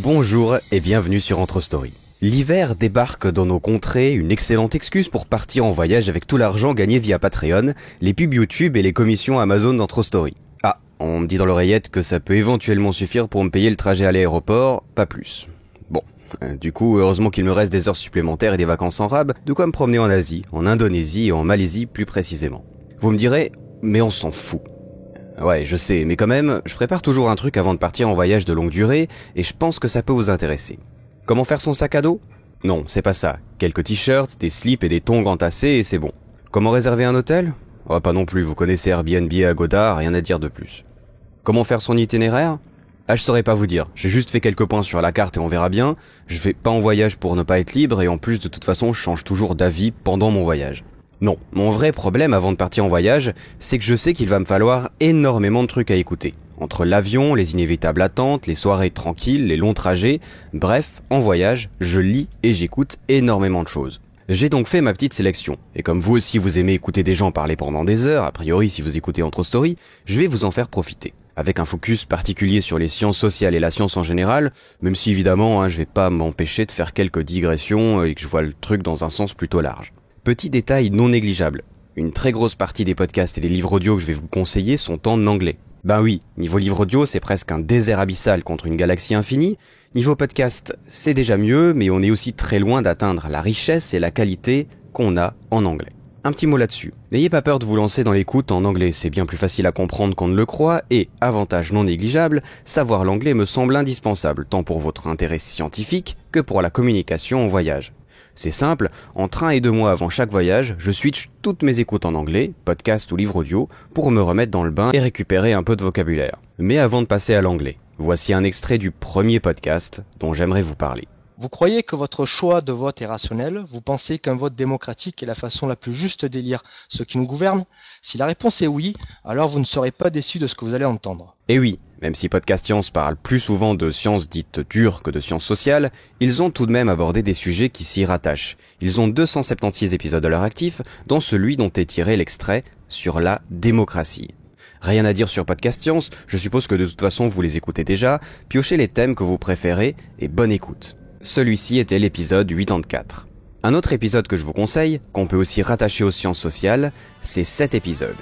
Bonjour et bienvenue sur Entre Story. L'hiver débarque dans nos contrées, une excellente excuse pour partir en voyage avec tout l'argent gagné via Patreon, les pubs YouTube et les commissions Amazon d'Entre Story. Ah, on me dit dans l'oreillette que ça peut éventuellement suffire pour me payer le trajet à l'aéroport, pas plus. Bon, du coup, heureusement qu'il me reste des heures supplémentaires et des vacances en rab, de quoi me promener en Asie, en Indonésie et en Malaisie plus précisément. Vous me direz, mais on s'en fout. Ouais, je sais, mais quand même, je prépare toujours un truc avant de partir en voyage de longue durée, et je pense que ça peut vous intéresser. Comment faire son sac à dos ? Non, c'est pas ça. Quelques t-shirts, des slips et des tongs entassés et c'est bon. Comment réserver un hôtel ? Oh, pas non plus, vous connaissez Airbnb et Agoda, rien à dire de plus. Comment faire son itinéraire ? Ah, je saurais pas vous dire. J'ai juste fait quelques points sur la carte et on verra bien. Je vais pas en voyage pour ne pas être libre et en plus, de toute façon, je change toujours d'avis pendant mon voyage. Non, mon vrai problème avant de partir en voyage, c'est que je sais qu'il va me falloir énormément de trucs à écouter. Entre l'avion, les inévitables attentes, les soirées tranquilles, les longs trajets, bref, en voyage, je lis et j'écoute énormément de choses. J'ai donc fait ma petite sélection, et comme vous aussi vous aimez écouter des gens parler pendant des heures, a priori si vous écoutez Entre Story, je vais vous en faire profiter. Avec un focus particulier sur les sciences sociales et la science en général, même si évidemment je vais pas m'empêcher de faire quelques digressions et que je vois le truc dans un sens plutôt large. Petit détail non négligeable, une très grosse partie des podcasts et des livres audio que je vais vous conseiller sont en anglais. Ben oui, niveau livre audio, c'est presque un désert abyssal contre une galaxie infinie. Niveau podcast, c'est déjà mieux, mais on est aussi très loin d'atteindre la richesse et la qualité qu'on a en anglais. Un petit mot là-dessus. N'ayez pas peur de vous lancer dans l'écoute en anglais, c'est bien plus facile à comprendre qu'on ne le croit, et, avantage non négligeable, savoir l'anglais me semble indispensable, tant pour votre intérêt scientifique que pour la communication en voyage. C'est simple, entre 1 et 2 mois avant chaque voyage, je switch toutes mes écoutes en anglais, podcast ou livre audio, pour me remettre dans le bain et récupérer un peu de vocabulaire. Mais avant de passer à l'anglais, voici un extrait du premier podcast dont j'aimerais vous parler. Vous croyez que votre choix de vote est rationnel ? Vous pensez qu'un vote démocratique est la façon la plus juste d'élire ceux qui nous gouvernent ? Si la réponse est oui, alors vous ne serez pas déçu de ce que vous allez entendre. Et oui, même si Podcast Science parle plus souvent de sciences dites dures que de sciences sociales, ils ont tout de même abordé des sujets qui s'y rattachent. Ils ont 276 épisodes à leur actif, dont celui dont est tiré l'extrait sur la démocratie. Rien à dire sur Podcast Science, je suppose que de toute façon vous les écoutez déjà, piochez les thèmes que vous préférez et bonne écoute. Celui-ci était l'épisode 84. Un autre épisode que je vous conseille, qu'on peut aussi rattacher aux sciences sociales, c'est cet épisode.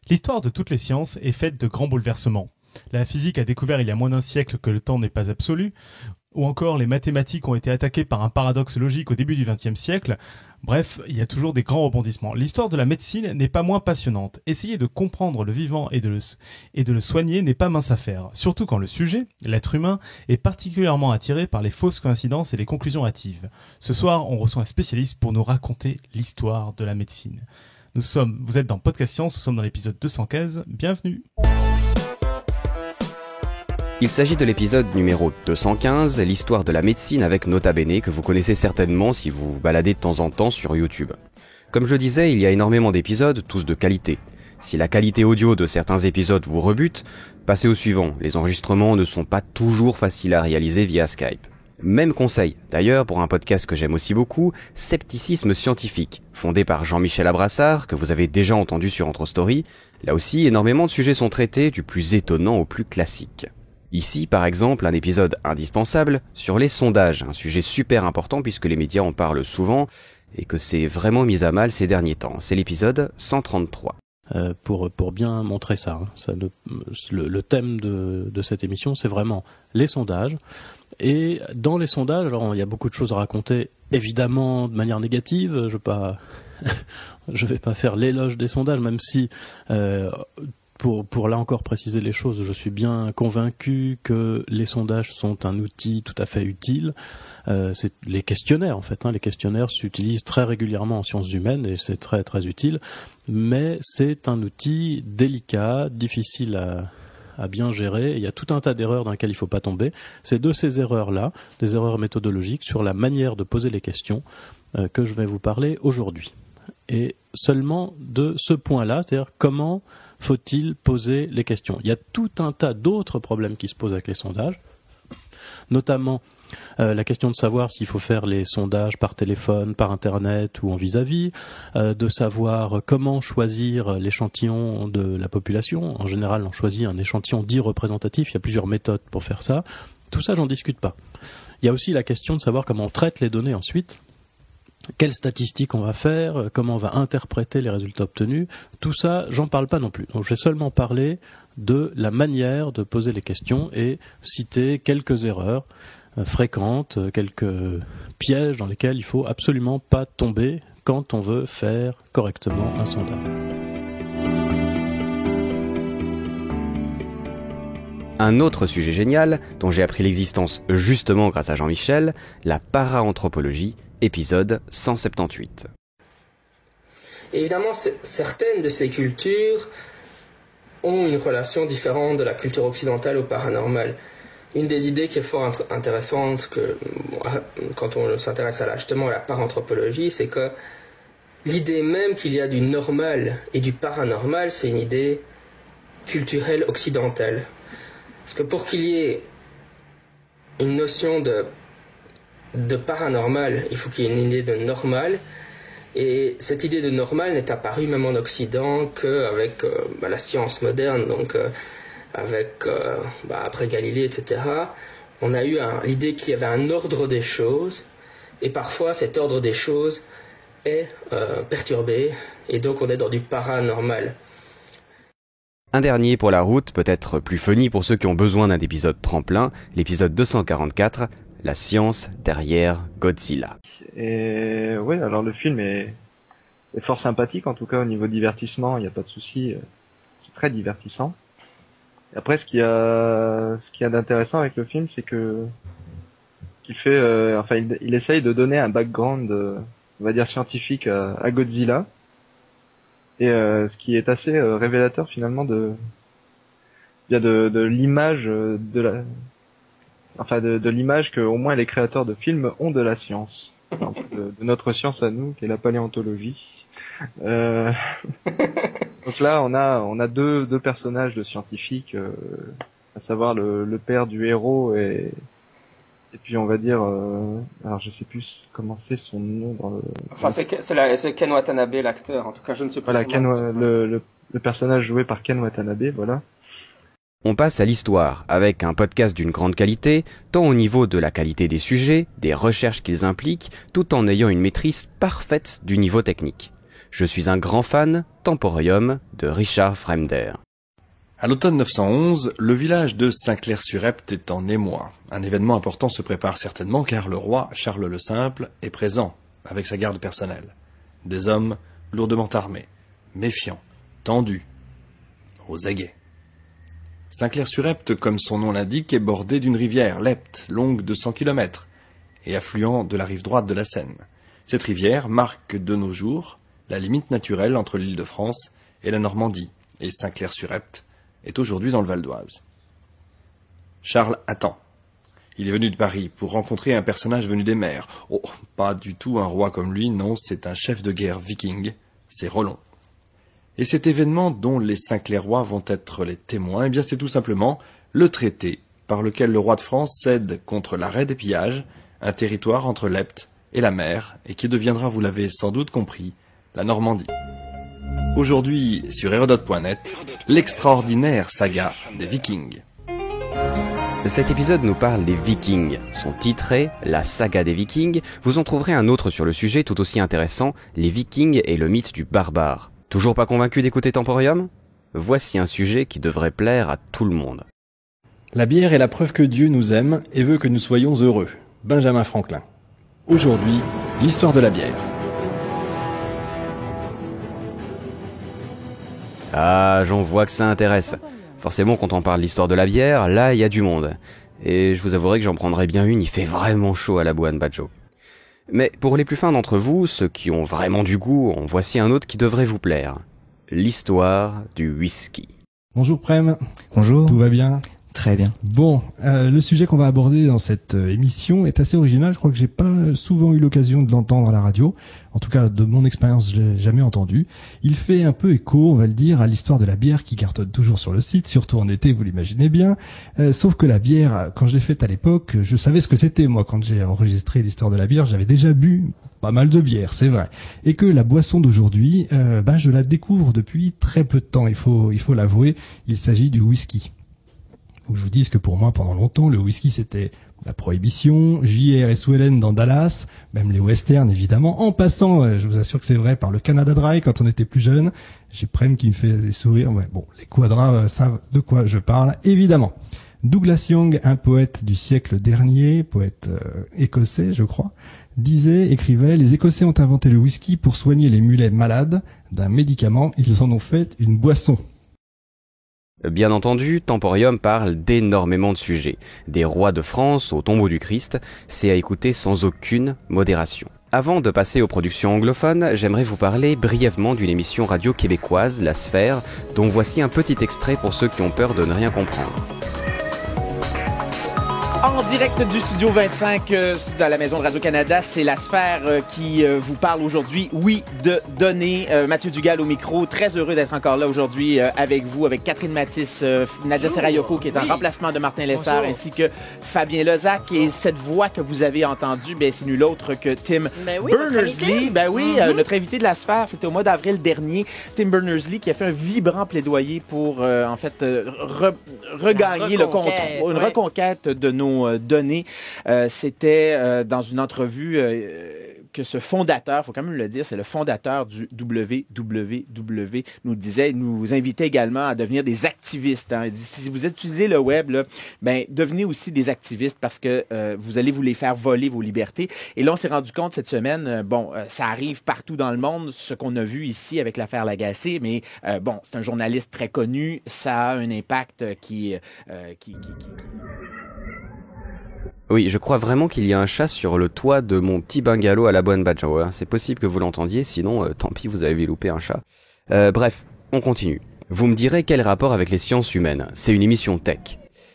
L'histoire de toutes les sciences est faite de grands bouleversements. La physique a découvert il y a moins d'un siècle que le temps n'est pas absolu, ou encore les mathématiques ont été attaquées par un paradoxe logique au début du XXe siècle. Bref, il y a toujours des grands rebondissements. L'histoire de la médecine n'est pas moins passionnante. Essayer de comprendre le vivant et de le soigner n'est pas mince affaire. Surtout quand le sujet, l'être humain, est particulièrement attiré par les fausses coïncidences et les conclusions hâtives. Ce soir, on reçoit un spécialiste pour nous raconter l'histoire de la médecine. Vous êtes dans Podcast Science, nous sommes dans l'épisode 215. Bienvenue. Il s'agit de l'épisode numéro 215, l'histoire de la médecine avec Nota Bene, que vous connaissez certainement si vous vous baladez de temps en temps sur YouTube. Comme je le disais, il y a énormément d'épisodes, tous de qualité. Si la qualité audio de certains épisodes vous rebute, passez au suivant. Les enregistrements ne sont pas toujours faciles à réaliser via Skype. Même conseil, d'ailleurs, pour un podcast que j'aime aussi beaucoup, Scepticisme scientifique, fondé par Jean-Michel Abrassard, que vous avez déjà entendu sur Entre Story. Là aussi, énormément de sujets sont traités, du plus étonnant au plus classique. Ici, par exemple, un épisode indispensable sur les sondages, un sujet super important puisque les médias en parlent souvent et que c'est vraiment mis à mal ces derniers temps. C'est l'épisode 133. Pour bien montrer ça, le thème de cette émission, c'est vraiment les sondages. Et dans les sondages, alors il y a beaucoup de choses à raconter, évidemment de manière négative. Je vais pas faire l'éloge des sondages, même si pour là encore préciser les choses, je suis bien convaincu que les sondages sont un outil tout à fait utile. C'est les questionnaires en fait. Les questionnaires s'utilisent très régulièrement en sciences humaines et c'est très très utile. Mais c'est un outil délicat, difficile à bien gérer. Il y a tout un tas d'erreurs dans lesquelles il ne faut pas tomber. C'est de ces erreurs-là, des erreurs méthodologiques sur la manière de poser les questions que je vais vous parler aujourd'hui. Et seulement de ce point-là, c'est-à-dire comment faut-il poser les questions. Il y a tout un tas d'autres problèmes qui se posent avec les sondages, notamment La question de savoir s'il faut faire les sondages par téléphone, par internet ou en vis-à-vis, de savoir comment choisir l'échantillon de la population. En général, on choisit un échantillon dit représentatif, il y a plusieurs méthodes pour faire ça. Tout ça, j'en discute pas. Il y a aussi la question de savoir comment on traite les données ensuite. Quelles statistiques on va faire, comment on va interpréter les résultats obtenus, tout ça, j'en parle pas non plus. Donc je vais seulement parler de la manière de poser les questions et citer quelques erreurs fréquentes, quelques pièges dans lesquels il faut absolument pas tomber quand on veut faire correctement un sondage. Un autre sujet génial, dont j'ai appris l'existence justement grâce à Jean-Michel, la para-anthropologie, épisode 178. Évidemment, certaines de ces cultures ont une relation différente de la culture occidentale au paranormal. Une des idées qui est fort intéressante quand on s'intéresse justement à la paranthropologie, c'est que l'idée même qu'il y a du normal et du paranormal, c'est une idée culturelle occidentale. Parce que pour qu'il y ait une notion de paranormal, il faut qu'il y ait une idée de normal. Et cette idée de normal n'est apparue même en Occident qu'avec la science moderne, donc après Galilée, etc. On a eu l'idée qu'il y avait un ordre des choses, et parfois cet ordre des choses est perturbé, et donc on est dans du paranormal. Un dernier pour la route, peut-être plus funny pour ceux qui ont besoin d'un épisode tremplin, l'épisode 244, la science derrière Godzilla. Et oui, alors le film est fort sympathique, en tout cas au niveau divertissement, il n'y a pas de souci, c'est très divertissant. Et après, ce qu'il y a d'intéressant avec le film, c'est qu'il essaye de donner un background, on va dire scientifique à Godzilla. Et ce qui est assez révélateur finalement de l'image de l'image que au moins les créateurs de films ont de la science, de notre science à nous, qui est la paléontologie. Donc là, on a deux personnages de scientifiques, à savoir le père du héros et puis on va dire, alors je sais plus comment c'est son nom dans le. Enfin, c'est Ken Watanabe, l'acteur. En tout cas, je ne sais pas. Voilà, le personnage joué par Ken Watanabe, voilà. On passe à l'histoire, avec un podcast d'une grande qualité, tant au niveau de la qualité des sujets, des recherches qu'ils impliquent, tout en ayant une maîtrise parfaite du niveau technique. Je suis un grand fan, Temporium, de Richard Fremder. À l'automne 911, le village de Saint-Clair-sur-Epte est en émoi. Un événement important se prépare certainement car le roi, Charles le Simple, est présent, avec sa garde personnelle. Des hommes lourdement armés, méfiants, tendus, aux aguets. Saint-Clair-sur-Epte, comme son nom l'indique, est bordé d'une rivière, l'Epte, longue de 100 km, et affluent de la rive droite de la Seine. Cette rivière marque de nos jours la limite naturelle entre l'Île-de-France et la Normandie, et Saint-Clair-sur-Epte est aujourd'hui dans le Val d'Oise. Charles attend. Il est venu de Paris pour rencontrer un personnage venu des mers. Oh, pas du tout un roi comme lui, non, c'est un chef de guerre viking, c'est Rollon. Et cet événement dont les Saint-Clairois vont être les témoins, eh bien c'est tout simplement le traité par lequel le roi de France cède contre l'arrêt des pillages un territoire entre l'Epte et la mer, et qui deviendra, vous l'avez sans doute compris, la Normandie. Aujourd'hui, sur Hérodote.net, l'extraordinaire saga des Vikings. Cet épisode nous parle des Vikings. Son titre est « La saga des Vikings ». Vous en trouverez un autre sur le sujet tout aussi intéressant, les Vikings et le mythe du barbare. Toujours pas convaincu d'écouter Temporium ? Voici un sujet qui devrait plaire à tout le monde. La bière est la preuve que Dieu nous aime et veut que nous soyons heureux. Benjamin Franklin. Aujourd'hui, l'histoire de la bière. Ah, j'en vois que ça intéresse. Forcément, quand on parle de l'histoire de la bière, là, il y a du monde. Et je vous avouerai que j'en prendrai bien une, il fait vraiment chaud à la Boane Badjo. Mais pour les plus fins d'entre vous, ceux qui ont vraiment du goût, en voici un autre qui devrait vous plaire. L'histoire du whisky. Bonjour Prem. Bonjour. Tout va bien ? Très Très bien. Bon, le sujet qu'on va aborder dans cette émission est assez original. Je crois que j'ai pas souvent eu l'occasion de l'entendre à la radio. En tout cas, de mon expérience, je l'ai jamais entendu. Il fait un peu écho, on va le dire, à l'histoire de la bière qui cartonne toujours sur le site, surtout en été, vous l'imaginez bien. Sauf que la bière, quand je l'ai faite à l'époque, je savais ce que c'était. Moi, quand j'ai enregistré l'histoire de la bière, j'avais déjà bu pas mal de bière, c'est vrai. Et que la boisson d'aujourd'hui, je la découvre depuis très peu de temps. Il faut l'avouer. Il s'agit du whisky. Faut que je vous dise que pour moi, pendant longtemps, le whisky, c'était la prohibition, J.R. et Swellen dans Dallas, même les westerns, évidemment. En passant, je vous assure que c'est vrai, par le Canada Dry, quand on était plus jeune. J'ai Prem qui me fait des sourires. Ouais, bon, les quadras savent de quoi je parle, évidemment. Douglas Young, un poète du siècle dernier, poète écossais, je crois, écrivait « Les Écossais ont inventé le whisky pour soigner les mulets malades. D'un médicament, ils en ont fait une boisson. » Bien entendu, Temporium parle d'énormément de sujets. Des rois de France au tombeau du Christ, c'est à écouter sans aucune modération. Avant de passer aux productions anglophones, j'aimerais vous parler brièvement d'une émission radio québécoise, La Sphère, dont voici un petit extrait pour ceux qui ont peur de ne rien comprendre. En direct du Studio 25 dans la Maison de Radio-Canada, c'est La Sphère qui vous parle aujourd'hui, oui, de données. Mathieu Dugal au micro, très heureux d'être encore là aujourd'hui avec vous, avec Catherine Mathis, Nadia Serayoko qui est en remplacement de Martin Lessard, ainsi que Fabien Lezac. Et cette voix que vous avez entendue, c'est nul autre que Tim Berners-Lee. Notre invité de La Sphère, c'était au mois d'avril dernier. Tim Berners-Lee qui a fait un vibrant plaidoyer pour regagner le contrôle, une reconquête de nos données. C'était dans une entrevue que ce fondateur, il faut quand même le dire, c'est le fondateur du www, nous invitait également à devenir des activistes. Hein. Il dit, si vous utilisez le web, là, devenez aussi des activistes parce que vous allez vous les faire voler vos libertés. Et là, on s'est rendu compte cette semaine, ça arrive partout dans le monde, ce qu'on a vu ici avec l'affaire Lagacé, mais c'est un journaliste très connu, ça a un impact qui... Oui, je crois vraiment qu'il y a un chat sur le toit de mon petit bungalow à la Bonne Badjo. C'est possible que vous l'entendiez, sinon, tant pis, vous avez loupé un chat. Bref, on continue. Vous me direz quel rapport avec les sciences humaines? C'est une émission tech.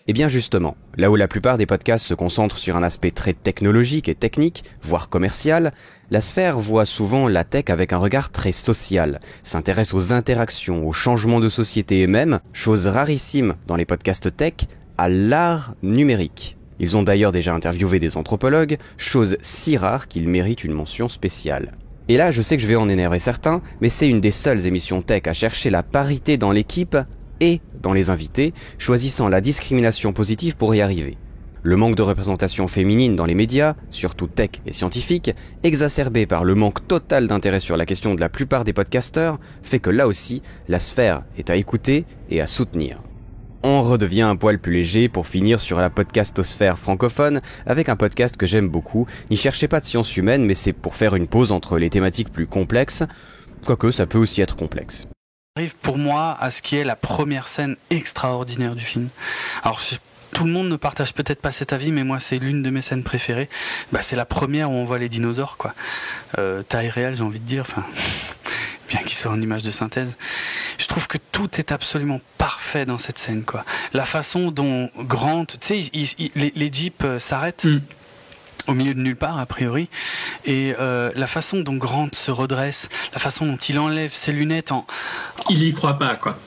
Eh bien justement, là où la plupart des podcasts se concentrent sur un aspect très technologique et technique, voire commercial, La Sphère voit souvent la tech avec un regard très social, s'intéresse aux interactions, aux changements de société et même, chose rarissime dans les podcasts tech, à l'art numérique. Ils ont d'ailleurs déjà interviewé des anthropologues, chose si rare qu'ils méritent une mention spéciale. Et là, je sais que je vais en énerver certains, mais c'est une des seules émissions tech à chercher la parité dans l'équipe et dans les invités, choisissant la discrimination positive pour y arriver. Le manque de représentation féminine dans les médias, surtout tech et scientifiques, exacerbé par le manque total d'intérêt sur la question de la plupart des podcasteurs, fait que là aussi, La Sphère est à écouter et à soutenir. On redevient un poil plus léger pour finir sur la podcastosphère francophone avec un podcast que j'aime beaucoup. N'y cherchez pas de sciences humaines, mais c'est pour faire une pause entre les thématiques plus complexes, quoique ça peut aussi être complexe. Arrive pour moi à ce qui est la première scène extraordinaire du film. Alors tout le monde ne partage peut-être pas cet avis, mais moi c'est l'une de mes scènes préférées. C'est la première où on voit les dinosaures, quoi. Taille réelle, j'ai envie de dire. Enfin, bien qu'il soit en image de synthèse. Je trouve que tout est absolument parfait dans cette scène, quoi. La façon dont Grant, tu sais, les jeeps s'arrêtent au milieu de nulle part, a priori, et la façon dont Grant se redresse, la façon dont il enlève ses lunettes Il y croit pas, quoi.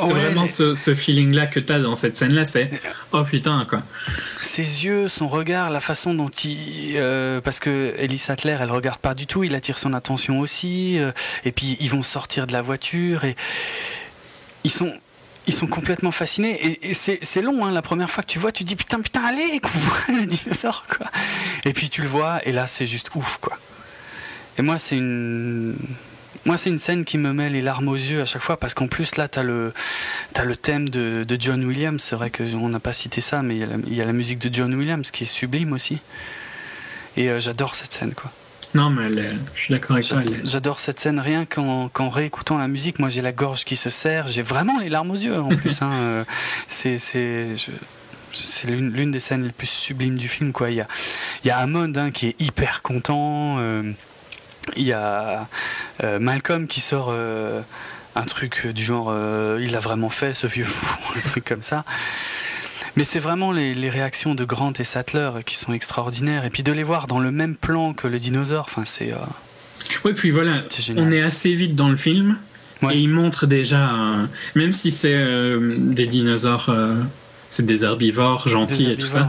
C'est vraiment ce feeling-là que t'as dans cette scène-là, c'est oh putain, quoi. Ses yeux, son regard, la façon dont parce que Ellie Sattler, elle regarde pas du tout, il attire son attention aussi, et puis ils vont sortir de la voiture et ils sont complètement fascinés et c'est long, hein, la première fois que tu vois, tu dis putain, allez, qu'on voit le dinosaure, quoi. Et puis tu le vois et là c'est juste ouf, quoi. Et moi c'est une scène qui me met les larmes aux yeux à chaque fois parce qu'en plus là t'as le thème de John Williams. C'est vrai qu'on n'a pas cité ça, mais il y a la musique de John Williams qui est sublime aussi. Et j'adore cette scène, quoi. Non, mais je suis d'accord avec toi. J'adore cette scène, rien qu'en réécoutant la musique. Moi j'ai la gorge qui se serre, j'ai vraiment les larmes aux yeux en plus. Hein. C'est l'une des scènes les plus sublimes du film, quoi. Il y a Hammond, hein, qui est hyper content. Il y a Malcolm qui sort un truc du genre il l'a vraiment fait, ce vieux fou, un truc comme ça. Mais c'est vraiment les réactions de Grant et Sattler qui sont extraordinaires. Et puis de les voir dans le même plan que le dinosaure, enfin c'est... Oui, puis voilà, on est assez vite dans le film. Ouais. Et il montre déjà, même si c'est des dinosaures, c'est des herbivores gentils et tout ça,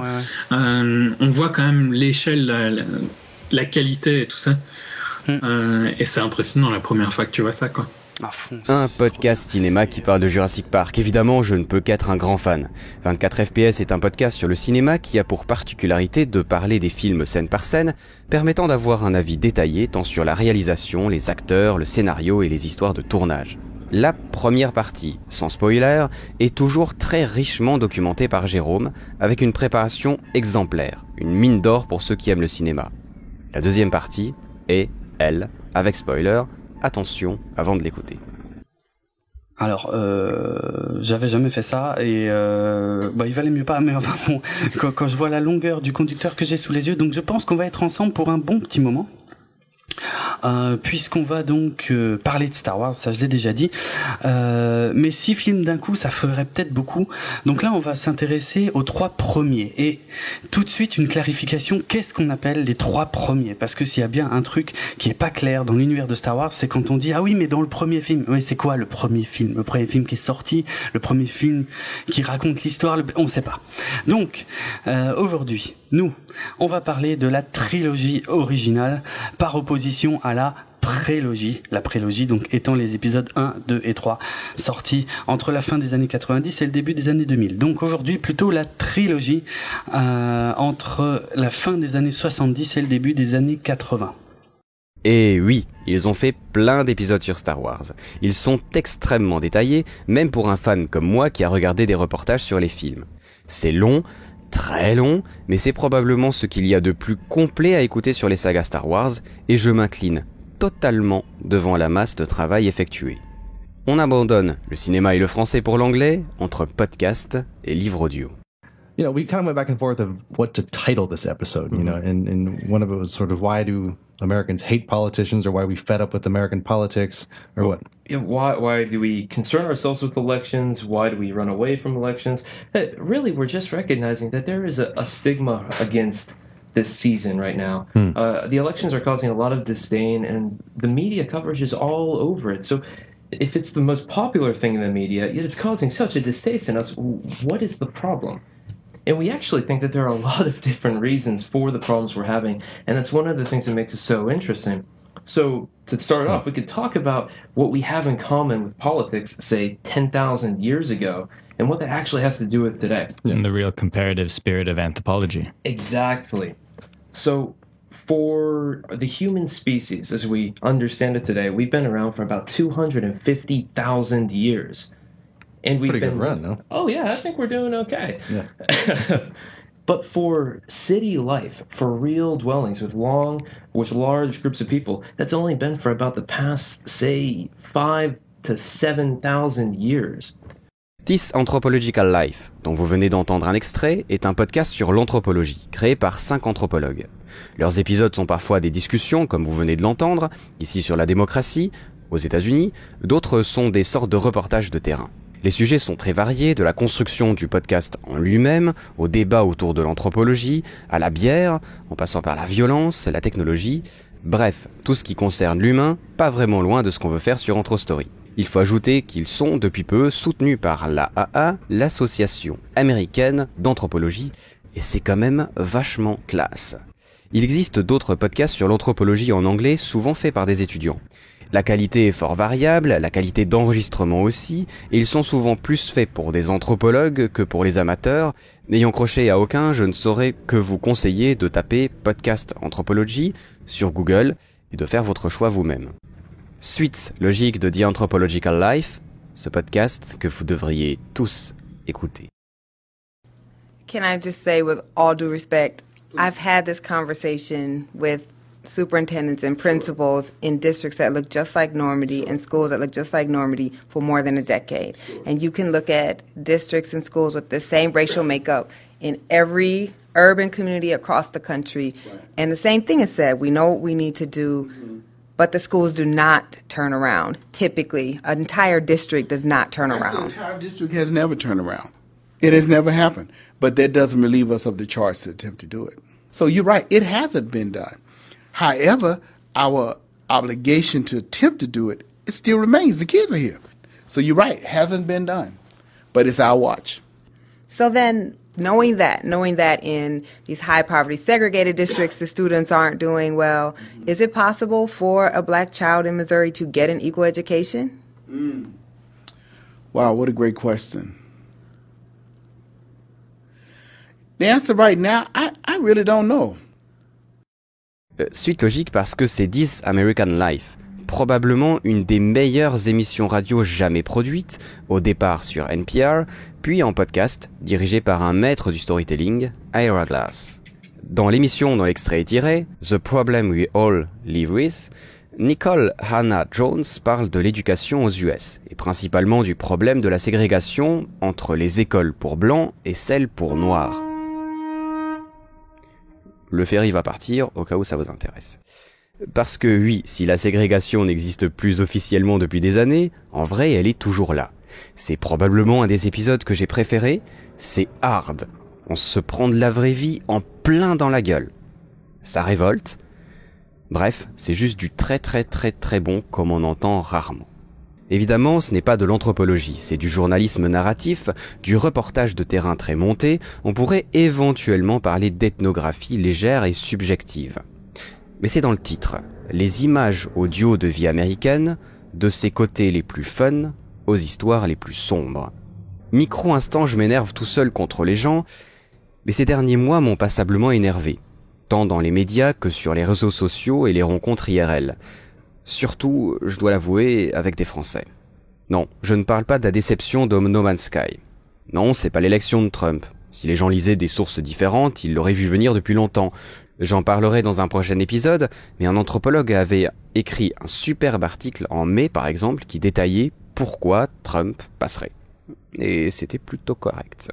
on voit quand même l'échelle, la qualité et tout ça. Et c'est impressionnant la première fois que tu vois ça, quoi. Un podcast cinéma qui parle de Jurassic Park. Évidemment, je ne peux qu'être un grand fan. 24 FPS est un podcast sur le cinéma qui a pour particularité de parler des films scène par scène, permettant d'avoir un avis détaillé tant sur la réalisation, les acteurs, le scénario et les histoires de tournage. La première partie, sans spoiler, est toujours très richement documentée par Jérôme, avec une préparation exemplaire, une mine d'or pour ceux qui aiment le cinéma. La deuxième partie est, elle, avec spoiler. Attention avant de l'écouter. Alors, j'avais jamais fait ça et il valait mieux pas, mais enfin bon, quand je vois la longueur du conducteur que j'ai sous les yeux, donc je pense qu'on va être ensemble pour un bon petit moment. Puisqu'on va donc parler de Star Wars, ça je l'ai déjà dit, mais 6 films d'un coup ça ferait peut-être beaucoup, donc là on va s'intéresser aux 3 premiers, et tout de suite une clarification, qu'est-ce qu'on appelle les 3 premiers, parce que s'il y a bien un truc qui est pas clair dans l'univers de Star Wars, c'est quand on dit ah oui mais dans le premier film, ouais, c'est quoi le premier film qui est sorti, le premier film qui raconte l'histoire, on sait pas. Donc aujourd'hui nous on va parler de la trilogie originale par opposition à la prélogie donc étant les épisodes 1, 2 et 3 sortis entre la fin des années 90 et le début des années 2000. Donc aujourd'hui plutôt la trilogie entre la fin des années 70 et le début des années 80. Et oui, ils ont fait plein d'épisodes sur Star Wars. Ils sont extrêmement détaillés, même pour un fan comme moi qui a regardé des reportages sur les films. C'est long, très long, mais c'est probablement ce qu'il y a de plus complet à écouter sur les sagas Star Wars, et je m'incline totalement devant la masse de travail effectué. On abandonne le cinéma et le français pour l'anglais, entre podcast et livre audio. You know, we kind of went back and forth of what to title this episode, you know, and one of it was sort of why do Americans hate politicians, or why are we fed up with American politics, or what? Yeah, why do we concern ourselves with elections? Why do we run away from elections? Really, we're just recognizing that there is a stigma against this season right now. The elections are causing a lot of disdain, and the media coverage is all over it. So if it's the most popular thing in the media, yet it's causing such a distaste in us, what is the problem? And we actually think that there are a lot of different reasons for the problems we're having, and that's one of the things that makes it so interesting. So to start off, we could talk about what we have in common with politics, say, 10,000 years ago, and what that actually has to do with today. And the real comparative spirit of anthropology. Exactly. So for the human species, as we understand it today, we've been around for about 250,000 years. And we've pretty good run, no? Oh yeah, I think we're doing okay. Yeah. But for city life, for real dwellings with large groups of people, that's only been for about the past, say, 5 to 7,000 years. This Anthropological Life, dont vous venez d'entendre un extrait, est un podcast sur l'anthropologie, créé par 5 anthropologues. Leurs épisodes sont parfois des discussions, comme vous venez de l'entendre, ici sur la démocratie, aux États-Unis, d'autres sont des sortes de reportages de terrain. Les sujets sont très variés, de la construction du podcast en lui-même, au débat autour de l'anthropologie, à la bière, en passant par la violence, la technologie, bref, tout ce qui concerne l'humain, pas vraiment loin de ce qu'on veut faire sur Anthrostory. Il faut ajouter qu'ils sont depuis peu soutenus par l'AAA, l'Association américaine d'anthropologie, et c'est quand même vachement classe. Il existe d'autres podcasts sur l'anthropologie en anglais, souvent faits par des étudiants. La qualité est fort variable, la qualité d'enregistrement aussi, et ils sont souvent plus faits pour des anthropologues que pour les amateurs. N'ayant croché à aucun, je ne saurais que vous conseiller de taper Podcast Anthropology sur Google et de faire votre choix vous-même. Suite logique de The Anthropological Life, ce podcast que vous devriez tous écouter. Can I just say with all due respect, I've had this conversation with superintendents and principals in districts that look just like Normandy and schools that look just like Normandy for more than a decade. And you can look at districts and schools with the same racial makeup in every urban community across the country. And the same thing is said. We know what we need to do, but the schools do not turn around. Typically, an entire district does not turn around. An entire district has never turned around. It has never happened. But that doesn't relieve us of the charge to attempt to do it. So you're right, it hasn't been done. However, our obligation to attempt to do it, it still remains. The kids are here. So you're right, it hasn't been done. But it's our watch. So then, knowing that in these high poverty segregated districts, the students aren't doing well, is it possible for a black child in Missouri to get an equal education? Wow, what a great question. The answer right now, I really don't know. Suite logique parce que c'est This American Life, probablement une des meilleures émissions radio jamais produites, au départ sur NPR, puis en podcast, dirigé par un maître du storytelling, Ira Glass. Dans l'émission dont l'extrait est tiré, The Problem We All Live With, Nicole Hannah Jones parle de l'éducation aux US, et principalement du problème de la ségrégation entre les écoles pour blancs et celles pour noirs. Le ferry va partir, au cas où ça vous intéresse. Parce que oui, si la ségrégation n'existe plus officiellement depuis des années, en vrai elle est toujours là. C'est probablement un des épisodes que j'ai préférés, c'est hard. On se prend de la vraie vie en plein dans la gueule. Ça révolte. Bref, c'est juste du très très très très bon comme on entend rarement. Évidemment, ce n'est pas de l'anthropologie, c'est du journalisme narratif, du reportage de terrain très monté, on pourrait éventuellement parler d'ethnographie légère et subjective. Mais c'est dans le titre, les images audio de vie américaine, de ses côtés les plus fun aux histoires les plus sombres. Micro-instant, je m'énerve tout seul contre les gens, mais ces derniers mois m'ont passablement énervé, tant dans les médias que sur les réseaux sociaux et les rencontres IRL. Surtout, je dois l'avouer, avec des Français. Non, je ne parle pas de la déception de No Man's Sky. Non, c'est pas l'élection de Trump. Si les gens lisaient des sources différentes, ils l'auraient vu venir depuis longtemps. J'en parlerai dans un prochain épisode, mais un anthropologue avait écrit un superbe article en mai, par exemple, qui détaillait pourquoi Trump passerait. Et c'était plutôt correct.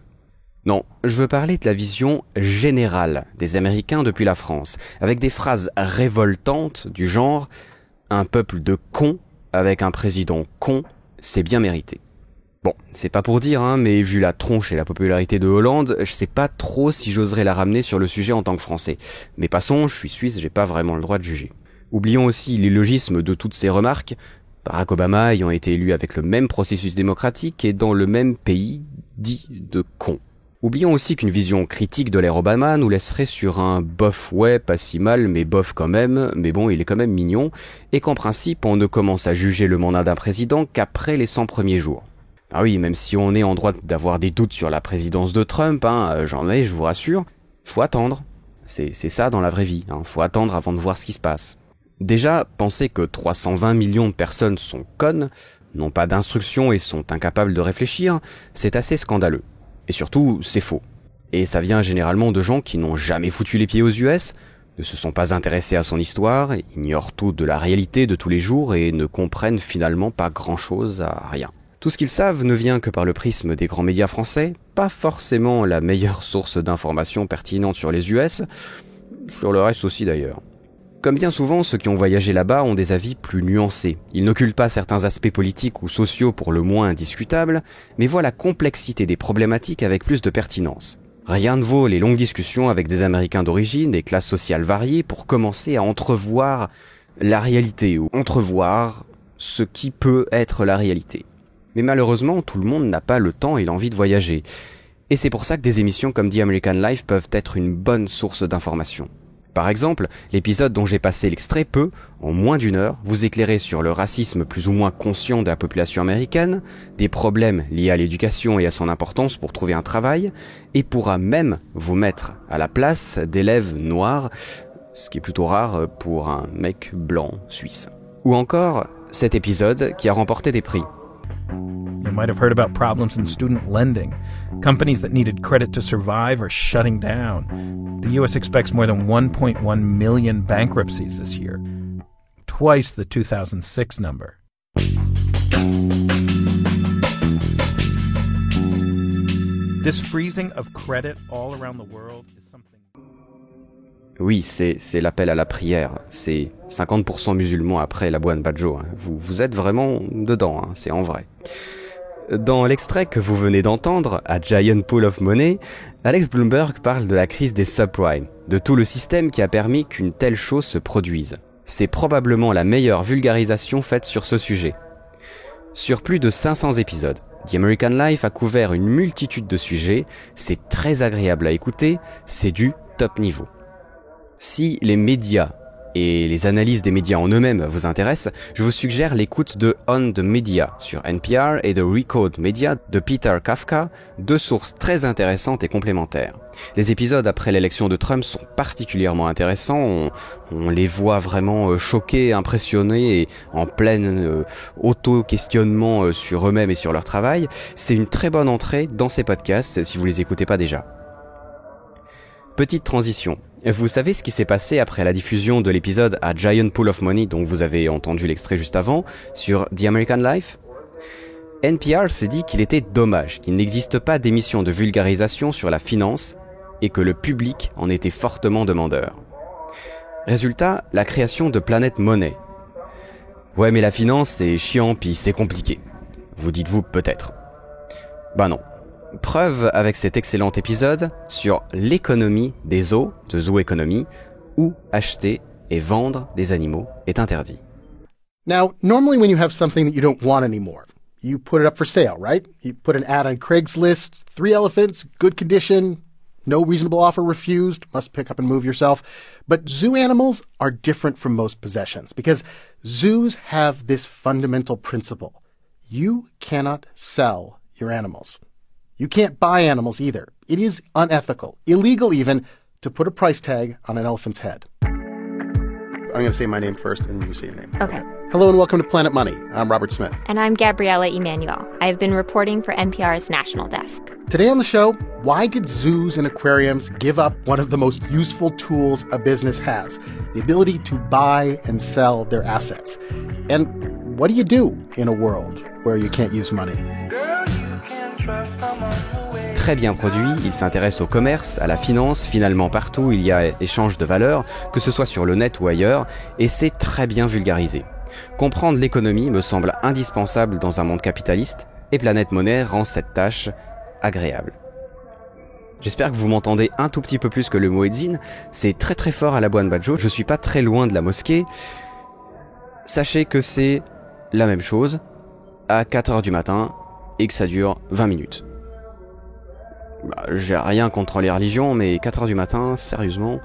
Non, je veux parler de la vision générale des Américains depuis la France, avec des phrases révoltantes du genre « Un peuple de cons avec un président con, c'est bien mérité ». Bon, c'est pas pour dire, mais vu la tronche et la popularité de Hollande, je sais pas trop si j'oserais la ramener sur le sujet en tant que Français. Mais passons, je suis suisse, j'ai pas vraiment le droit de juger. Oublions aussi l'illogisme de toutes ces remarques, Barack Obama ayant été élu avec le même processus démocratique et dans le même pays dit de con. Oublions aussi qu'une vision critique de l'ère Obama nous laisserait sur un bof ouais, pas si mal, mais bof quand même, mais bon, il est quand même mignon, et qu'en principe, on ne commence à juger le mandat d'un président qu'après les 100 premiers jours. Ah oui, même si on est en droit d'avoir des doutes sur la présidence de Trump, j'en ai, je vous rassure, faut attendre. C'est ça dans la vraie vie, faut attendre avant de voir ce qui se passe. Déjà, penser que 320 millions de personnes sont connes, n'ont pas d'instruction et sont incapables de réfléchir, c'est assez scandaleux. Et surtout, c'est faux. Et ça vient généralement de gens qui n'ont jamais foutu les pieds aux US, ne se sont pas intéressés à son histoire, ignorent tout de la réalité de tous les jours et ne comprennent finalement pas grand-chose à rien. Tout ce qu'ils savent ne vient que par le prisme des grands médias français, pas forcément la meilleure source d'informations pertinentes sur les US, sur le reste aussi d'ailleurs. Comme bien souvent, ceux qui ont voyagé là-bas ont des avis plus nuancés. Ils n'occultent pas certains aspects politiques ou sociaux pour le moins indiscutables, mais voient la complexité des problématiques avec plus de pertinence. Rien ne vaut les longues discussions avec des Américains d'origine et classes sociales variées pour commencer à entrevoir la réalité ou entrevoir ce qui peut être la réalité. Mais malheureusement, tout le monde n'a pas le temps et l'envie de voyager. Et c'est pour ça que des émissions comme The American Life peuvent être une bonne source d'information. Par exemple, l'épisode dont j'ai passé l'extrait peut, en moins d'une heure, vous éclairer sur le racisme plus ou moins conscient de la population américaine, des problèmes liés à l'éducation et à son importance pour trouver un travail, et pourra même vous mettre à la place d'élèves noirs, ce qui est plutôt rare pour un mec blanc suisse. Ou encore, cet épisode qui a remporté des prix. You might have heard about problems in student lending. Companies that needed credit to survive are shutting down. The U.S. expects more than 1.1 million bankruptcies this year, twice the 2006 number. This freezing of credit all around the world is something... Oui, c'est l'appel à la prière. C'est 50% musulmans après la Labuan Bajo. Vous êtes vraiment dedans, c'est en vrai. Dans l'extrait que vous venez d'entendre, A Giant Pool of Money, Alex Blumberg parle de la crise des subprimes, de tout le système qui a permis qu'une telle chose se produise. C'est probablement la meilleure vulgarisation faite sur ce sujet. Sur plus de 500 épisodes, The American Life a couvert une multitude de sujets, c'est très agréable à écouter, c'est du top niveau. Si les médias et les analyses des médias en eux-mêmes vous intéressent, je vous suggère l'écoute de On the Media sur NPR et de Recode Media de Peter Kafka, deux sources très intéressantes et complémentaires. Les épisodes après l'élection de Trump sont particulièrement intéressants, on les voit vraiment choqués, impressionnés et en plein auto-questionnement sur eux-mêmes et sur leur travail. C'est une très bonne entrée dans ces podcasts si vous les écoutez pas déjà. Petite transition. Vous savez ce qui s'est passé après la diffusion de l'épisode A Giant Pool of Money dont vous avez entendu l'extrait juste avant, sur The American Life ? NPR s'est dit qu'il était dommage qu'il n'existe pas d'émission de vulgarisation sur la finance et que le public en était fortement demandeur. Résultat, la création de Planet Money. Ouais, mais la finance c'est chiant puis c'est compliqué. Vous dites-vous peut-être. Bah non. Preuve avec cet excellent épisode sur l'économie des zoos, de Zoo Economy, où acheter et vendre des animaux est interdit. Now, normally when you have something that you don't want anymore, you put it up for sale, right? You put an ad on Craigslist, 3 elephants, good condition, no reasonable offer refused, must pick up and move yourself. But zoo animals are different from most possessions because zoos have this fundamental principle. You cannot sell your animals. You can't buy animals either. It is unethical, illegal even, to put a price tag on an elephant's head. I'm going to say my name first, and you say your name. Okay. Hello and welcome to Planet Money. I'm Robert Smith. And I'm Gabriella Emanuel. I've been reporting for NPR's National Desk. Today on the show, why did zoos and aquariums give up one of the most useful tools a business has, the ability to buy and sell their assets? And what do you do in a world where you can't use money? Très bien produit, il s'intéresse au commerce, à la finance, finalement partout il y a échange de valeurs, que ce soit sur le net ou ailleurs, et c'est très bien vulgarisé. Comprendre l'économie me semble indispensable dans un monde capitaliste, et Planet Money rend cette tâche agréable. J'espère que vous m'entendez un tout petit peu plus que le muezzin, c'est très très fort à la Buon Badjo, je suis pas très loin de la mosquée. Sachez que c'est la même chose, à 4h du matin, et que ça dure 20 minutes. J'ai rien contre les religions, mais 4h du matin, sérieusement,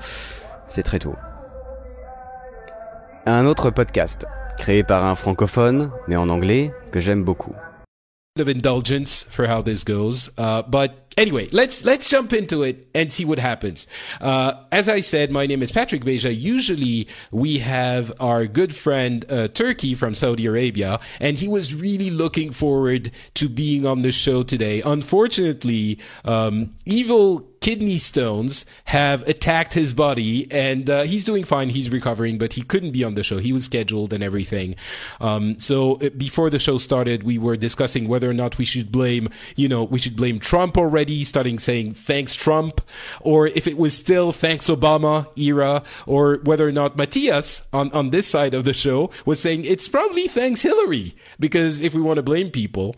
c'est très tôt. Un autre podcast, créé par un francophone, mais en anglais, que j'aime beaucoup. Of indulgence for how this goes, but anyway, let's jump into it and see what happens. As I said, my name is Patrick Beja. Usually we have our good friend Turkey from Saudi Arabia, and he was really looking forward to being on the show today. Unfortunately, evil kidney stones have attacked his body, and he's doing fine. He's recovering, but he couldn't be on the show. He was scheduled and everything. So before the show started, we were discussing whether or not we should blame Trump already, starting saying thanks Trump, or if it was still thanks Obama era, or whether or not Matthias on this side of the show was saying it's probably thanks Hillary, because if we want to blame people.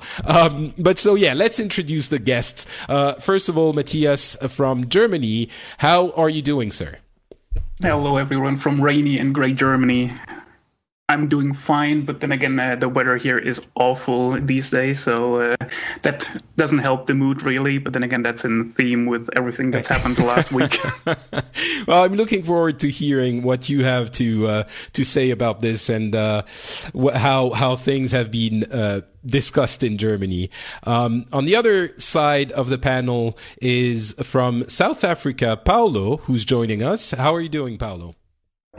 But so yeah, let's introduce the guests. First of all, Matthias from Germany. How are you doing, sir? Hello, everyone from rainy and grey Germany. I'm doing fine, but then again, the weather here is awful these days, so that doesn't help the mood really. But then again, that's in theme with everything that's happened the last week. Well, I'm looking forward to hearing what you have to say about this and how things have been discussed in Germany. On the other side of the panel is from South Africa, Paulo, who's joining us. How are you doing, Paulo?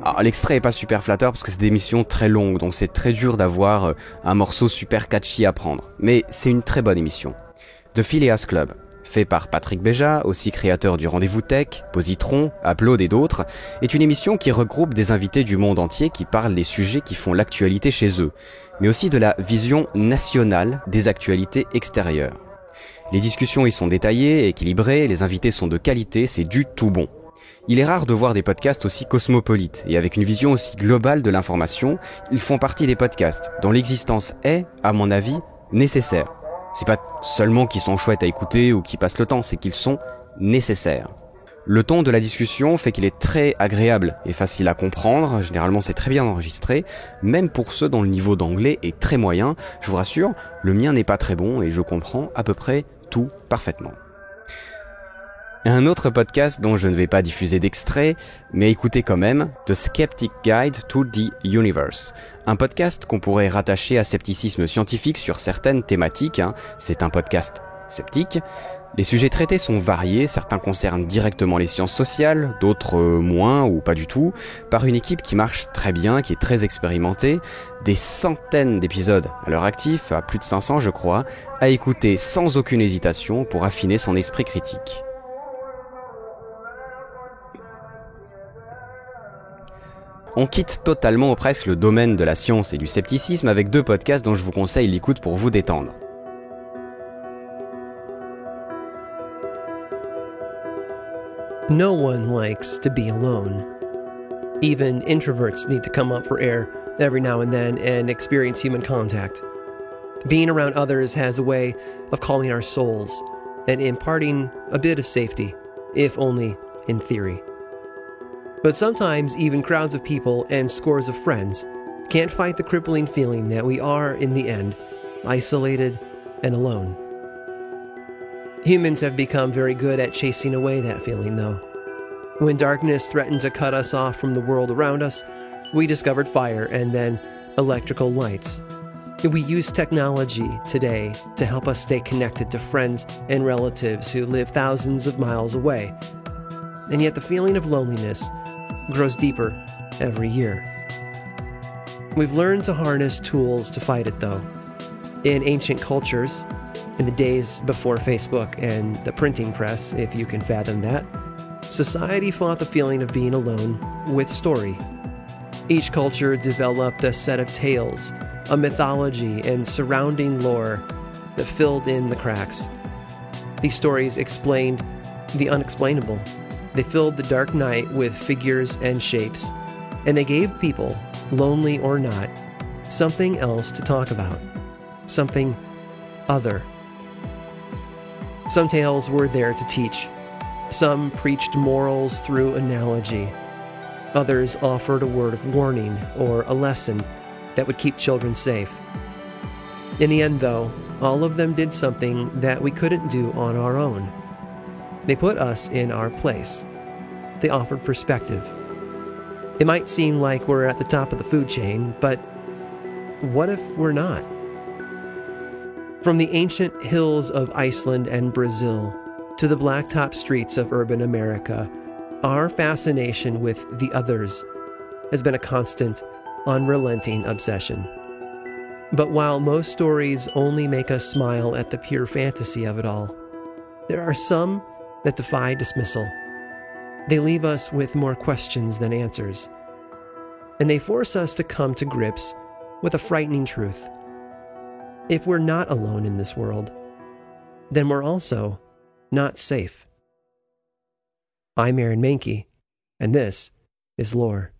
Alors, l'extrait est pas super flatteur parce que c'est des émissions très longues, donc c'est très dur d'avoir un morceau super catchy à prendre. Mais c'est une très bonne émission. The Phileas Club, fait par Patrick Beja, aussi créateur du Rendez-vous Tech, Positron, Upload et d'autres, est une émission qui regroupe des invités du monde entier qui parlent des sujets qui font l'actualité chez eux, mais aussi de la vision nationale des actualités extérieures. Les discussions y sont détaillées, équilibrées, les invités sont de qualité, c'est du tout bon. Il est rare de voir des podcasts aussi cosmopolites et avec une vision aussi globale de l'information. Ils font partie des podcasts dont l'existence est, à mon avis, nécessaire. C'est pas seulement qu'ils sont chouettes à écouter ou qu'ils passent le temps, c'est qu'ils sont nécessaires. Le ton de la discussion fait qu'il est très agréable et facile à comprendre, généralement c'est très bien enregistré, même pour ceux dont le niveau d'anglais est très moyen. Je vous rassure, le mien n'est pas très bon et je comprends à peu près tout parfaitement. Un autre podcast dont je ne vais pas diffuser d'extrait, mais écoutez quand même, The Skeptic Guide to the Universe. Un podcast qu'on pourrait rattacher à scepticisme scientifique sur certaines thématiques. C'est un podcast sceptique. Les sujets traités sont variés, certains concernent directement les sciences sociales, d'autres moins ou pas du tout, par une équipe qui marche très bien, qui est très expérimentée, des centaines d'épisodes à leur actif, à plus de 500 je crois, à écouter sans aucune hésitation pour affiner son esprit critique. On quitte totalement ou presque le domaine de la science et du scepticisme avec 2 podcasts dont je vous conseille l'écoute pour vous détendre. No one likes to be alone. Even introverts need to come up for air every now and then and experience human contact. Being around others has a way of calming our souls and imparting a bit of safety, if only in theory. But sometimes even crowds of people and scores of friends can't fight the crippling feeling that we are, in the end, isolated and alone. Humans have become very good at chasing away that feeling, though. When darkness threatened to cut us off from the world around us, we discovered fire and then electrical lights. We use technology today to help us stay connected to friends and relatives who live thousands of miles away. And yet the feeling of loneliness grows deeper every year. We've learned to harness tools to fight it, though. In ancient cultures, in the days before Facebook and the printing press, if you can fathom that, society fought the feeling of being alone with story. Each culture developed a set of tales, a mythology, and surrounding lore that filled in the cracks. These stories explained the unexplainable. They filled the dark night with figures and shapes, and they gave people, lonely or not, something else to talk about, something other. Some tales were there to teach. Some preached morals through analogy. Others offered a word of warning or a lesson that would keep children safe. In the end, though, all of them did something that we couldn't do on our own. They put us in our place. They offered perspective. It might seem like we're at the top of the food chain, but what if we're not? From the ancient hills of Iceland and Brazil to the blacktop streets of urban America, our fascination with the others has been a constant, unrelenting obsession. But while most stories only make us smile at the pure fantasy of it all, there are some that defy dismissal. They leave us with more questions than answers. And they force us to come to grips with a frightening truth. If we're not alone in this world, then we're also not safe. I'm Aaron Mahnke, and this is Lore.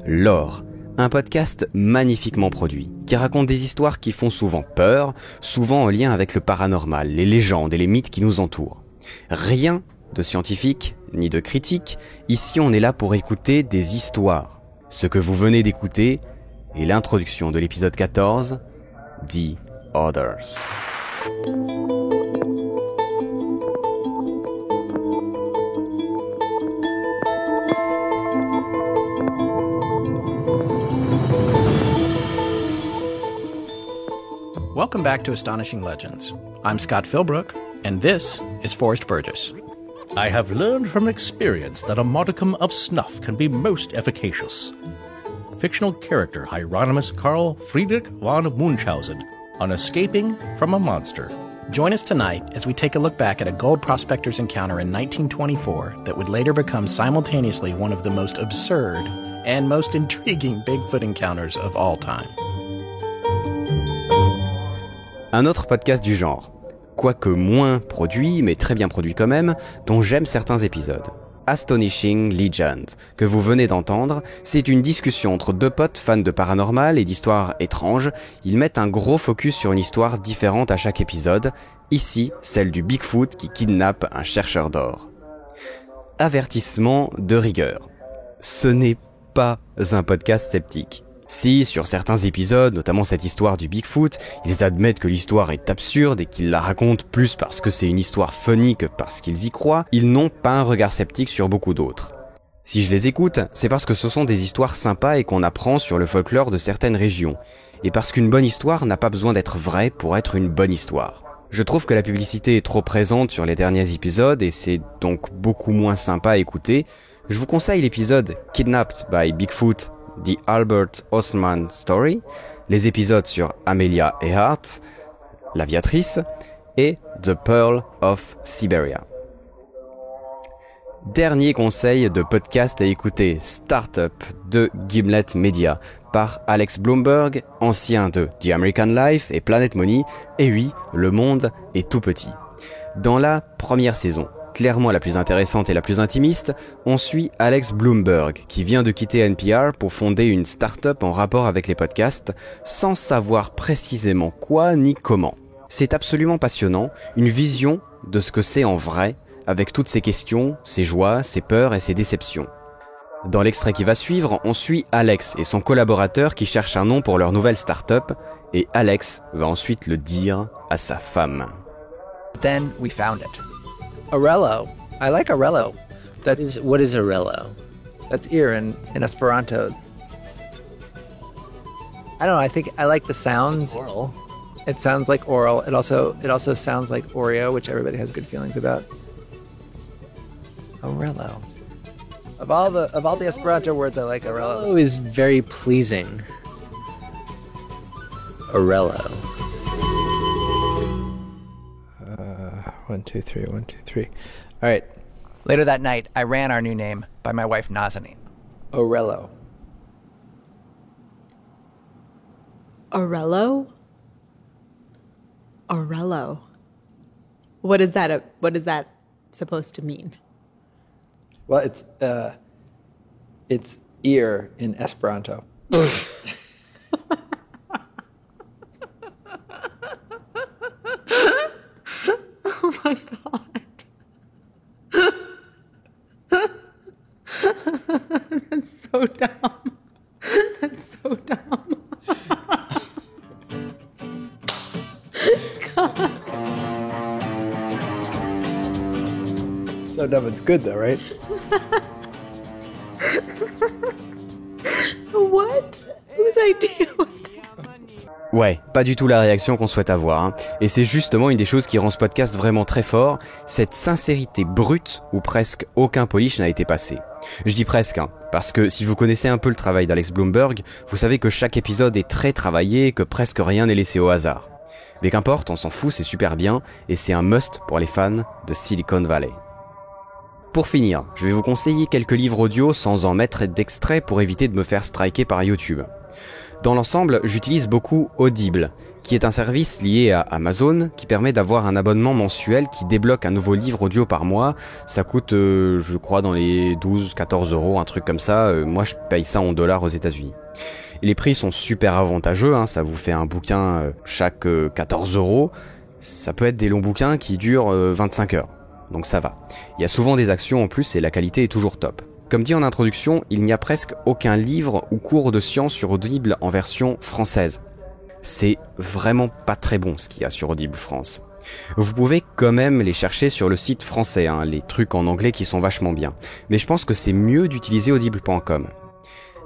Lore, un podcast magnifiquement produit, qui raconte des histoires qui font souvent peur, souvent en lien avec le paranormal, les légendes et les mythes qui nous entourent. Rien de scientifique, ni de critique, ici on est là pour écouter des histoires. Ce que vous venez d'écouter est l'introduction de l'épisode 14, The Others. Welcome back to Astonishing Legends. I'm Scott Philbrook, and this is Forrest Burgess. I have learned from experience that a modicum of snuff can be most efficacious. Fictional character Hieronymus Karl Friedrich von Munchausen on escaping from a monster. Join us tonight as we take a look back at a gold prospector's encounter in 1924 that would later become simultaneously one of the most absurd and most intriguing Bigfoot encounters of all time. Un autre podcast du genre, quoique moins produit, mais très bien produit quand même, dont j'aime certains épisodes. Astonishing Legend, que vous venez d'entendre. C'est une discussion entre deux potes fans de paranormal et d'histoires étranges. Ils mettent un gros focus sur une histoire différente à chaque épisode. Ici, celle du Bigfoot qui kidnappe un chercheur d'or. Avertissement de rigueur. Ce n'est pas un podcast sceptique. Si, sur certains épisodes, notamment cette histoire du Bigfoot, ils admettent que l'histoire est absurde et qu'ils la racontent plus parce que c'est une histoire funny que parce qu'ils y croient, ils n'ont pas un regard sceptique sur beaucoup d'autres. Si je les écoute, c'est parce que ce sont des histoires sympas et qu'on apprend sur le folklore de certaines régions. Et parce qu'une bonne histoire n'a pas besoin d'être vraie pour être une bonne histoire. Je trouve que la publicité est trop présente sur les derniers épisodes et c'est donc beaucoup moins sympa à écouter. Je vous conseille l'épisode Kidnapped by Bigfoot, The Albert Ostman Story, les épisodes sur Amelia Earhart, l'aviatrice, et The Pearl of Siberia. Dernier conseil de podcast à écouter, Startup de Gimlet Media, par Alex Blumberg, ancien de The American Life et Planet Money, et oui, le monde est tout petit. Dans la première saison, clairement la plus intéressante et la plus intimiste, on suit Alex Blumberg, qui vient de quitter NPR pour fonder une start-up en rapport avec les podcasts, sans savoir précisément quoi ni comment. C'est absolument passionnant, une vision de ce que c'est en vrai, avec toutes ses questions, ses joies, ses peurs et ses déceptions. Dans l'extrait qui va suivre, on suit Alex et son collaborateur qui cherchent un nom pour leur nouvelle start-up, et Alex va ensuite le dire à sa femme. Then we found it. Orello. I like Orello. What is Orello? That's ear in Esperanto. I don't know. I think I like the sounds. Oral. It sounds like oral. It also sounds like Oreo, which everybody has good feelings about. Orello. Of all the Esperanto words, I like Orello. Orello is very pleasing. Orello. 1, 2, 3, 1, 2, 3. All right. Later that night, I ran our new name by my wife Nazanin. Orello. Orello? Orello. What is that supposed to mean? Well, it's ear in Esperanto. Oh my god. That's so dumb. That's so dumb. God. So dumb it's good though, right? What? Whose idea was that? Ouais, pas du tout la réaction qu'on souhaite avoir, hein. Et c'est justement une des choses qui rend ce podcast vraiment très fort, cette sincérité brute où presque aucun polish n'a été passé. Je dis presque, hein, parce que si vous connaissez un peu le travail d'Alex Blumberg, vous savez que chaque épisode est très travaillé et que presque rien n'est laissé au hasard. Mais qu'importe, on s'en fout, c'est super bien, et c'est un must pour les fans de Silicon Valley. Pour finir, je vais vous conseiller quelques livres audio sans en mettre d'extraits pour éviter de me faire striker par YouTube. Dans l'ensemble, j'utilise beaucoup Audible, qui est un service lié à Amazon qui permet d'avoir un abonnement mensuel qui débloque un nouveau livre audio par mois. Ça coûte, je crois, dans les 12-14 euros, un truc comme ça. Moi, je paye ça en dollars aux États-Unis. Et les prix sont super avantageux, hein, ça vous fait un bouquin chaque 14 euros. Ça peut être des longs bouquins qui durent 25 heures, donc ça va. Il y a souvent des actions en plus et la qualité est toujours top. Comme dit en introduction, il n'y a presque aucun livre ou cours de science sur Audible en version française. C'est vraiment pas très bon ce qu'il y a sur Audible France. Vous pouvez quand même les chercher sur le site français, hein, les trucs en anglais qui sont vachement bien. Mais je pense que c'est mieux d'utiliser audible.com.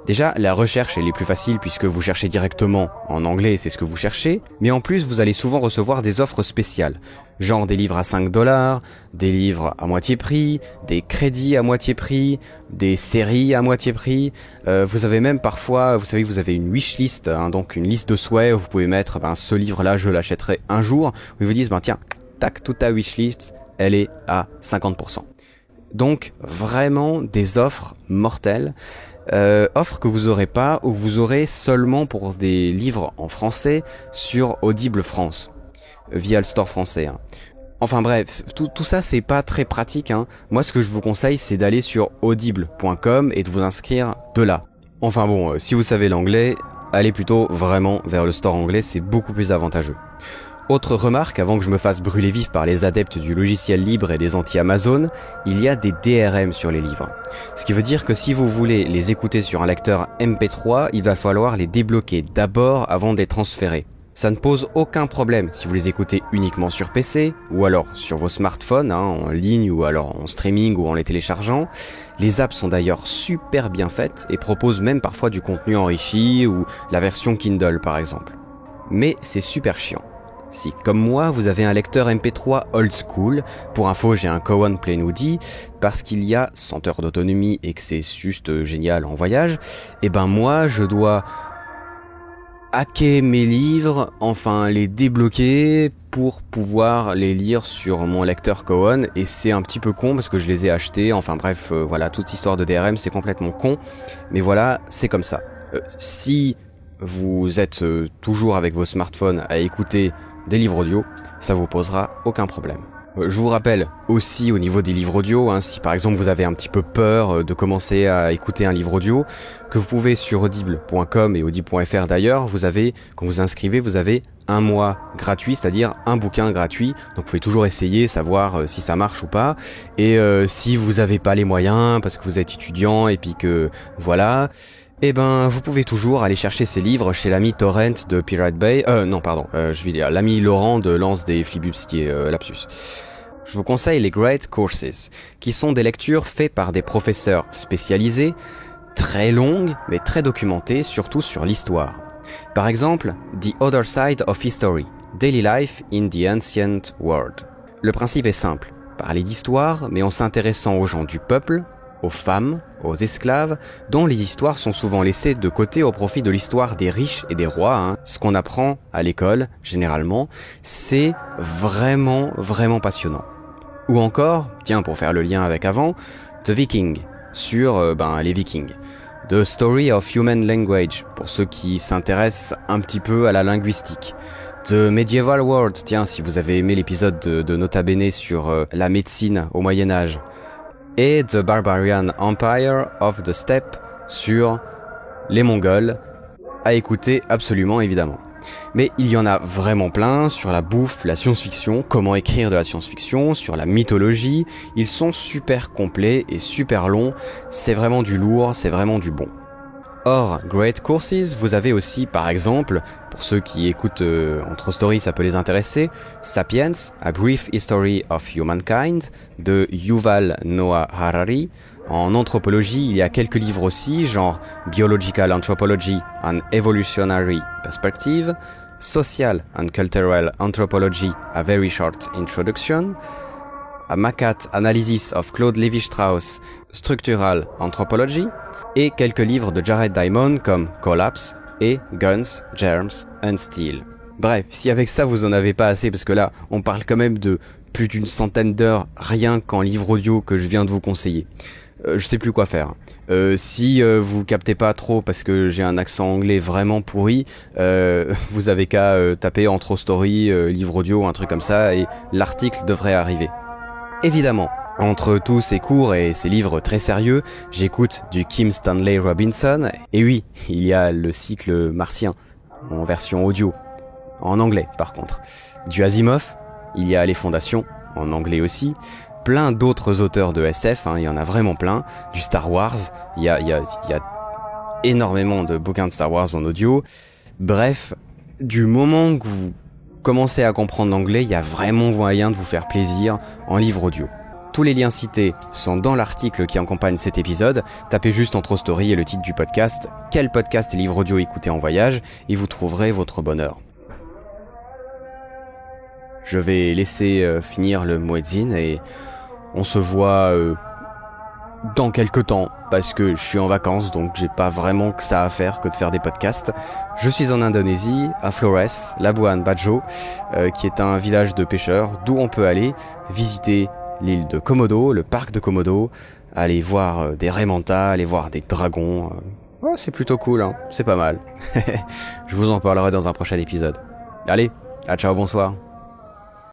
Déjà, la recherche elle est plus facile puisque vous cherchez directement en anglais, c'est ce que vous cherchez, mais en plus vous allez souvent recevoir des offres spéciales, genre des livres à 5$, des livres à moitié prix, des crédits à moitié prix, des séries à moitié prix. Vous avez même parfois, vous savez, vous avez une wishlist, hein, donc une liste de souhaits où vous pouvez mettre ce livre-là, je l'achèterai un jour, où ils vous disent tiens, tac, toute ta wishlist, elle est à 50%. Donc vraiment des offres mortelles. Offre que vous aurez pas ou vous aurez seulement pour des livres en français sur Audible France via le store français, hein. Enfin bref, tout ça c'est pas très pratique, hein. Moi ce que je vous conseille c'est d'aller sur audible.com et de vous inscrire de là. Enfin bon, si vous savez l'anglais, allez plutôt vraiment vers le store anglais, c'est beaucoup plus avantageux. Autre remarque, avant que je me fasse brûler vif par les adeptes du logiciel libre et des anti-Amazon, il y a des DRM sur les livres. Ce qui veut dire que si vous voulez les écouter sur un lecteur MP3, il va falloir les débloquer d'abord avant d'être transférés. Ça ne pose aucun problème si vous les écoutez uniquement sur PC, ou alors sur vos smartphones, en ligne, ou alors en streaming ou en les téléchargeant. Les apps sont d'ailleurs super bien faites et proposent même parfois du contenu enrichi ou la version Kindle par exemple. Mais c'est super chiant. Si, comme moi, vous avez un lecteur MP3 old school, pour info j'ai un Cowan Play-Moody, parce qu'il y a 100 heures d'autonomie et que c'est juste génial en voyage, et ben moi je dois hacker mes livres, enfin les débloquer pour pouvoir les lire sur mon lecteur Cowan, et c'est un petit peu con parce que je les ai achetés, enfin bref, voilà, toute histoire de DRM c'est complètement con, mais voilà, c'est comme ça. Si vous êtes toujours avec vos smartphones à écouter des livres audio, ça vous posera aucun problème. Je vous rappelle aussi au niveau des livres audio, si par exemple vous avez un petit peu peur de commencer à écouter un livre audio, que vous pouvez sur audible.com et audible.fr d'ailleurs, quand vous inscrivez, vous avez 1 mois gratuit, c'est-à-dire un bouquin gratuit, donc vous pouvez toujours essayer, savoir si ça marche ou pas, et si vous n'avez pas les moyens, parce que vous êtes étudiant et puis que voilà, eh ben, vous pouvez toujours aller chercher ces livres chez l'ami Torrent de Pirate Bay, l'ami Laurent de Lance des Flibustiers, lapsus. Je vous conseille les Great Courses, qui sont des lectures faites par des professeurs spécialisés, très longues, mais très documentées, surtout sur l'histoire. Par exemple, The Other Side of History, Daily Life in the Ancient World. Le principe est simple, parler d'histoire, mais en s'intéressant aux gens du peuple, aux femmes, aux esclaves, dont les histoires sont souvent laissées de côté au profit de l'histoire des riches et des rois. Ce qu'on apprend à l'école, généralement, c'est vraiment, vraiment passionnant. Ou encore, pour faire le lien avec avant, The Viking, sur les Vikings. The Story of Human Language, pour ceux qui s'intéressent un petit peu à la linguistique. The Medieval World, si vous avez aimé l'épisode de Nota Bene sur la médecine au Moyen-Âge. Et The Barbarian Empire of the Steppe sur les Mongols, à écouter absolument évidemment. Mais il y en a vraiment plein sur la bouffe, la science-fiction, comment écrire de la science-fiction, sur la mythologie. Ils sont super complets et super longs, c'est vraiment du lourd, c'est vraiment du bon. Hors Great Courses, vous avez aussi par exemple, pour ceux qui écoutent Entre Stories, ça peut les intéresser, Sapiens, A Brief History of Humankind de Yuval Noah Harari. En anthropologie, il y a quelques livres aussi, genre Biological Anthropology and Evolutionary Perspective, Social and Cultural Anthropology, A Very Short Introduction, A Macat Analysis of Claude Lévi-Strauss, Structural Anthropology, et quelques livres de Jared Diamond comme Collapse et Guns, Germs and Steel. Bref, si avec ça vous en avez pas assez, parce que là, on parle quand même de plus d'une centaine d'heures rien qu'en livre audio que je viens de vous conseiller. Je sais plus quoi faire. Si vous captez pas trop parce que j'ai un accent anglais vraiment pourri, vous avez qu'à taper Entre Story, livre audio, un truc comme ça, et l'article devrait arriver. Évidemment, entre tous ces cours et ces livres très sérieux, j'écoute du Kim Stanley Robinson, et oui, il y a le cycle martien, en version audio, en anglais par contre. Du Asimov, il y a Les Fondations, en anglais aussi, plein d'autres auteurs de SF, il y en a vraiment plein, du Star Wars, il y a énormément de bouquins de Star Wars en audio. Bref, du moment que vous commencez à comprendre l'anglais, il y a vraiment moyen de vous faire plaisir en livre audio. Tous les liens cités sont dans l'article qui accompagne cet épisode. Tapez juste Entre Story et le titre du podcast, quel podcast et livre audio écouter en voyage, et vous trouverez votre bonheur. Je vais laisser finir le muezzin et on se voit dans quelques temps, parce que je suis en vacances, donc j'ai pas vraiment que ça à faire que de faire des podcasts. Je suis en Indonésie, à Flores, Labuan Bajo, qui est un village de pêcheurs, d'où on peut aller visiter l'île de Komodo, le parc de Komodo, aller voir des raies mantas, aller voir des dragons. C'est plutôt cool, c'est pas mal. Je vous en parlerai dans un prochain épisode. Allez, ciao, bonsoir.